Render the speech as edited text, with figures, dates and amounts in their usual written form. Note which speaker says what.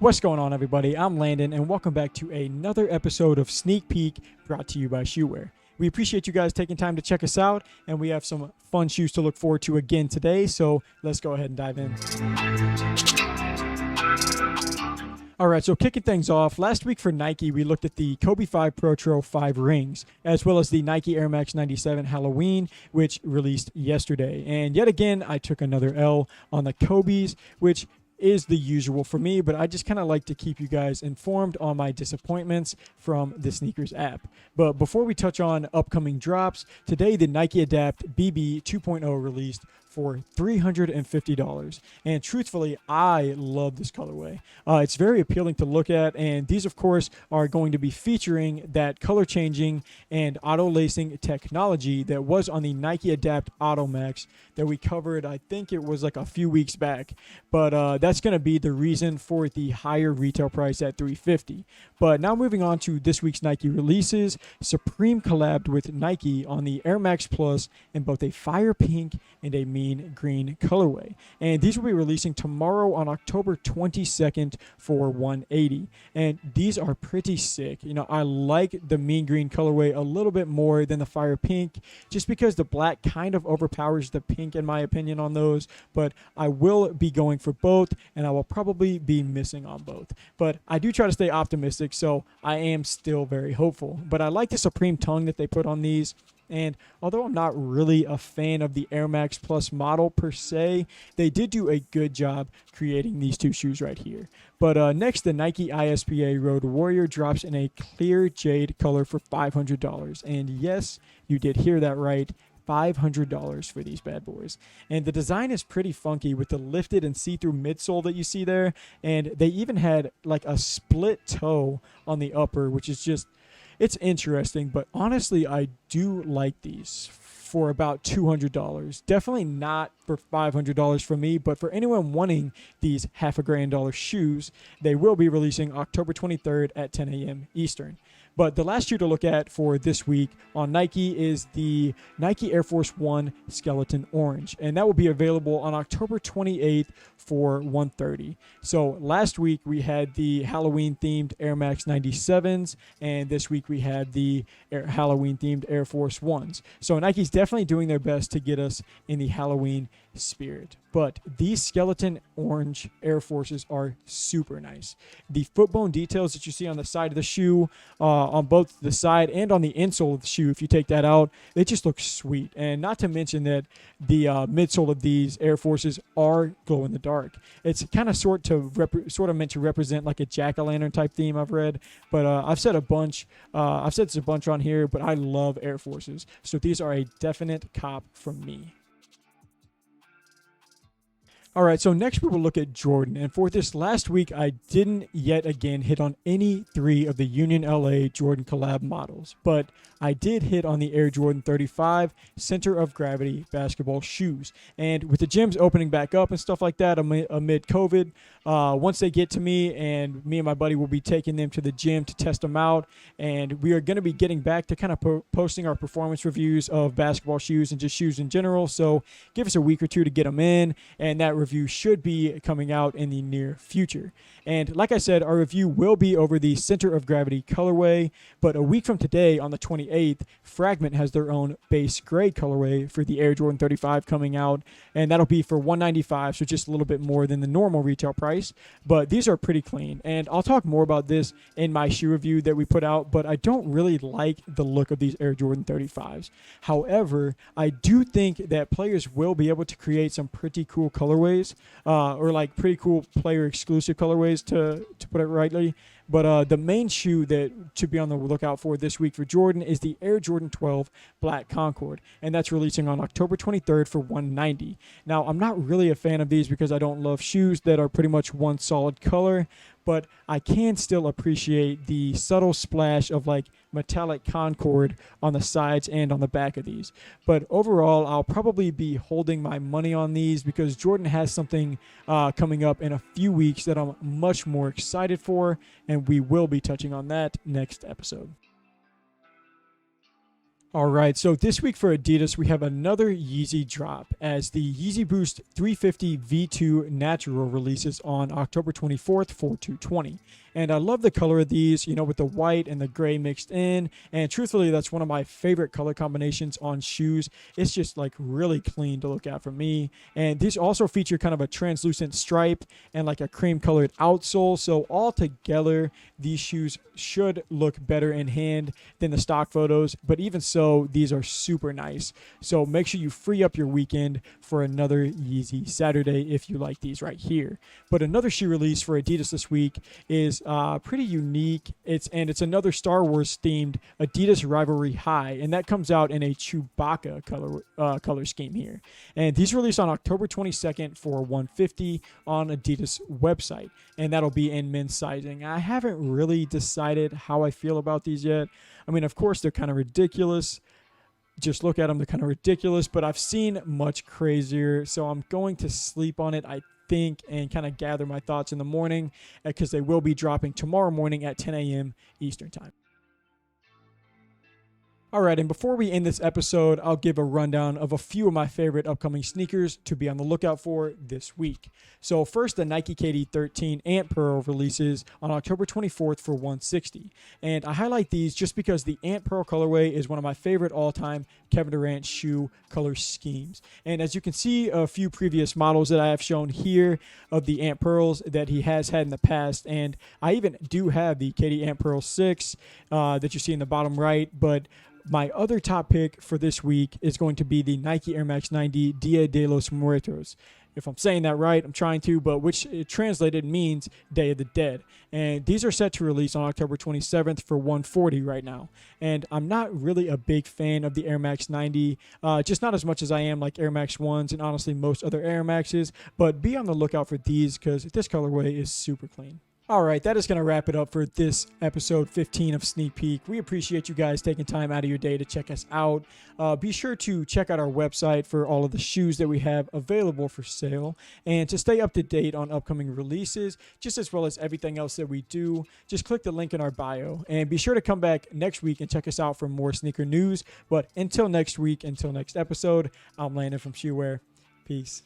Speaker 1: What's going on, everybody? I'm Landon, and welcome back to another episode of Sneak Peek brought to you by Shoewear. We appreciate you guys taking time to check us out, and we have some fun shoes to look forward to again today, so let's go ahead and dive in. All right, so kicking things off, last week for Nike, we looked at the Kobe 5 Protro 5 rings, as well as the Nike Air Max 97 Halloween, which released yesterday. And yet again, I took another L on the Kobe's, which is the usual for me, but I just kind of like to keep you guys informed on my disappointments from the sneakers app. But before we touch on upcoming drops, today the Nike Adapt BB 2.0 released for $350. And truthfully, I love this colorway. It's very appealing to look at, and these, of course, are going to be featuring that color changing and auto lacing technology that was on the Nike Adapt Auto Max that we covered, I think it was like a few weeks back. But that's going to be the reason for the higher retail price at $350. But now moving on to this week's Nike releases, Supreme collabed with Nike on the Air Max Plus in both a fire pink and a mean green colorway. And these will be releasing tomorrow on October 22nd for $180. And these are pretty sick. You know, I like the mean green colorway a little bit more than the fire pink, just because the black kind of overpowers the pink in my opinion on those. But I will be going for both, and I will probably be missing on both. But I do try to stay optimistic, so I am still very hopeful. But I like the Supreme tongue that they put on these. And although I'm not really a fan of the Air Max Plus model per se, they did do a good job creating these two shoes right here. But next, the Nike ISPA Road Warrior drops in a clear jade color for $500. And yes, you did hear that right. $500 for these bad boys. And the design is pretty funky with the lifted and see-through midsole that you see there. And they even had like a split toe on the upper, which is just, it's interesting. But honestly, I do like these for about $200. Definitely not for $500 for me, but for anyone wanting these $500,000 shoes, they will be releasing October 23rd at 10 a.m. Eastern. But the last shoe to look at for this week on Nike is the Nike Air Force One Skeleton Orange. And that will be available on October 28th for $130. So last week we had the Halloween-themed Air Max 97s, and this week we had the Halloween-themed Air Force Ones. So Nike's definitely doing their best to get us in the Halloween spirit. But these skeleton orange Air Forces are super nice. The foot bone details that you see on the side of the shoe, on both the side and on the insole of the shoe, if you take that out, they just look sweet. And not to mention that the midsole of these Air Forces are glow in the dark. It's kind of sort of meant to represent like a jack-o'-lantern type theme I've read. But I've said this a bunch on here, but I love Air Forces. So these are a definite cop from me. All right, so next we will look at Jordan. And for this last week, I didn't yet again hit on any three of the Union LA Jordan collab models. But I did hit on the Air Jordan 35 center of gravity basketball shoes. And with the gyms opening back up and stuff like that amid COVID, once they get to me and my buddy will be taking them to the gym to test them out. And we are going to be getting back to kind of posting our performance reviews of basketball shoes and just shoes in general. So give us a week or two to get them in, and that review should be coming out in the near future. And like I said, our review will be over the center of gravity colorway, but a week from today on the 28th, Fragment has their own base gray colorway for the Air Jordan 35 coming out, and that'll be for $195, so just a little bit more than the normal retail price. But these are pretty clean, and I'll talk more about this in my shoe review that we put out, but I don't really like the look of these Air Jordan 35s. However, I do think that players will be able to create some pretty cool colorways, or like pretty cool player exclusive colorways to put it rightly. But the main shoe that to be on the lookout for this week for Jordan is the Air Jordan 12 Black Concord, and that's releasing on October 23rd for $190. Now, I'm not really a fan of these because I don't love shoes that are pretty much one solid color, but I can still appreciate the subtle splash of like metallic Concord on the sides and on the back of these. But overall, I'll probably be holding my money on these because Jordan has something coming up in a few weeks that I'm much more excited for, and we will be touching on that next episode. All right, so this week for Adidas, we have another Yeezy drop as the Yeezy Boost 350 V2 Natural releases on October 24th for 220. And I love the color of these, with the white and the gray mixed in. And truthfully, that's one of my favorite color combinations on shoes. It's just like really clean to look at for me. And these also feature kind of a translucent stripe and like a cream colored outsole. So all together, these shoes should look better in hand than the stock photos. But even so, these are super nice. So make sure you free up your weekend for another Yeezy Saturday if you like these right here. But another shoe release for Adidas this week is pretty unique. It's another Star Wars themed Adidas Rivalry High, and that comes out in a Chewbacca color scheme here. And these released on October 22nd for $150 on Adidas website, and that'll be in men's sizing. I haven't really decided how I feel about these yet. I mean, of course, they're kind of ridiculous. Just look at them, they're kind of ridiculous, but I've seen much crazier, so I'm going to sleep on it, I think, and kind of gather my thoughts in the morning because they will be dropping tomorrow morning at 10 a.m. Eastern Time. All right, and before we end this episode, I'll give a rundown of a few of my favorite upcoming sneakers to be on the lookout for this week. So first, the Nike KD 13 Ant Pearl releases on October 24th for $160. And I highlight these just because the Ant Pearl colorway is one of my favorite all-time Kevin Durant shoe color schemes. And as you can see, a few previous models that I have shown here of the Ant Pearls that he has had in the past. And I even do have the KD Ant Pearl 6 that you see in the bottom right, but my other top pick for this week is going to be the Nike Air Max 90 Dia de los Muertos. If I'm saying that right, I'm trying to, but which translated means Day of the Dead. And these are set to release on October 27th for $140 right now. And I'm not really a big fan of the Air Max 90, just not as much as I am like Air Max 1s and honestly most other Air Maxes. But be on the lookout for these because this colorway is super clean. All right, that is going to wrap it up for this episode 15 of Sneak Peek. We appreciate you guys taking time out of your day to check us out. Be sure to check out our website for all of the shoes that we have available for sale and to stay up to date on upcoming releases, just as well as everything else that we do. Just click the link in our bio and be sure to come back next week and check us out for more sneaker news. But until next week, until next episode, I'm Landon from Shoewear. Peace.